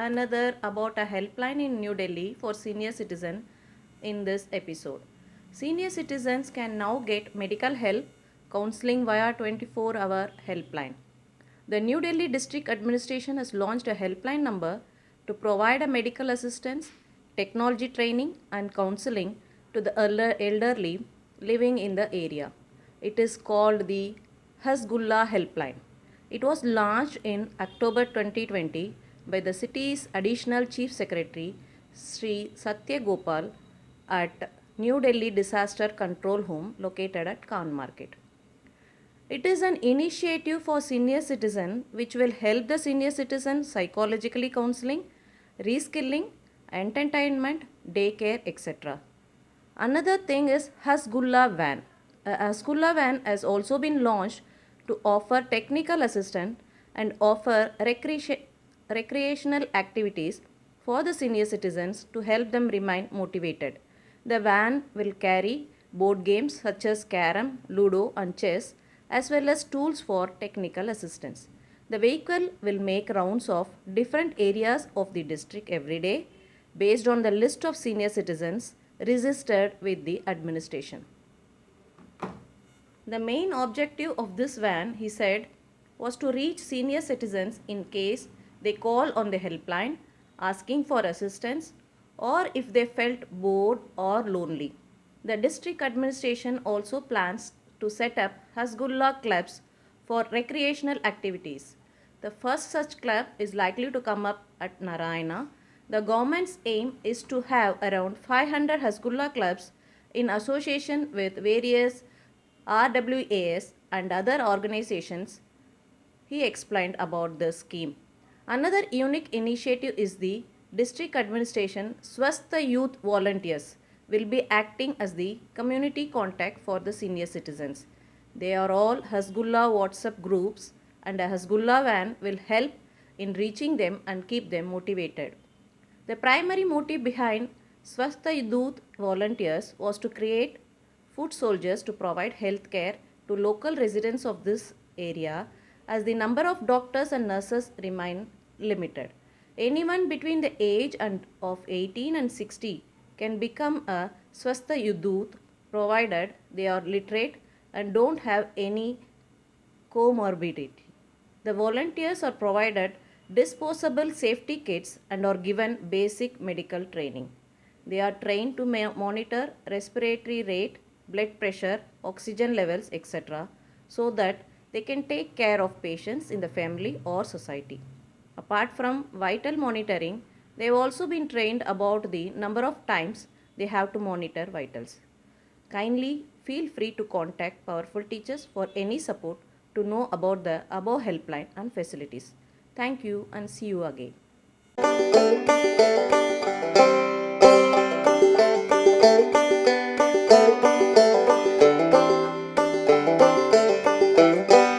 another about a helpline in New Delhi for senior citizens in this episode. Senior citizens can now get medical help counseling via 24-hour helpline. The New Delhi District Administration has launched a helpline number to provide a medical assistance, technology training and counseling to the elderly living in the area. It is called the Hasgullah Helpline. It was launched in October 2020 by the city's additional chief secretary Sri Satya Gopal at New Delhi Disaster Control Home located at Khan Market. It is an initiative for senior citizen which will help the senior citizen psychologically counseling, reskilling, entertainment, daycare, etc. Another thing is Hasgullah Van. A Hasgullah Van has also been launched to offer technical assistance and offer recreational activities for the senior citizens to help them remain motivated. The van will carry board games such as carom, ludo and chess as well as tools for technical assistance. The vehicle will make rounds of different areas of the district every day based on the list of senior citizens registered with the administration. The main objective of this van, he said, was to reach senior citizens in case they call on the helpline asking for assistance or if they felt bored or lonely. The district administration also plans to set up Hasgullah clubs for recreational activities. The first such club is likely to come up at Narayana. The government's aim is to have around 500 Hasgullah clubs in association with various RWAS and other organizations. He explained about the scheme. Another unique initiative is the district administration Swastha Youth Volunteers will be acting as the community contact for the senior citizens. They are all Hasgullah WhatsApp groups and a Hasgullah van will help in reaching them and keep them motivated. The primary motive behind Swastha Youth Volunteers was to create foot soldiers to provide health care to local residents of this area as the number of doctors and nurses remain limited. Anyone between the age of 18 and 60 can become a Swastha Youth provided they are literate and don't have any comorbidity. The volunteers are provided disposable safety kits and are given basic medical training. They are trained to monitor respiratory rate, blood pressure, oxygen levels, etc. so that they can take care of patients in the family or society. Apart from vital monitoring, they have also been trained about the number of times they have to monitor vitals. Kindly feel free to contact Powerful Teachers for any support to know about the above helpline and facilities. Thank you and see you again.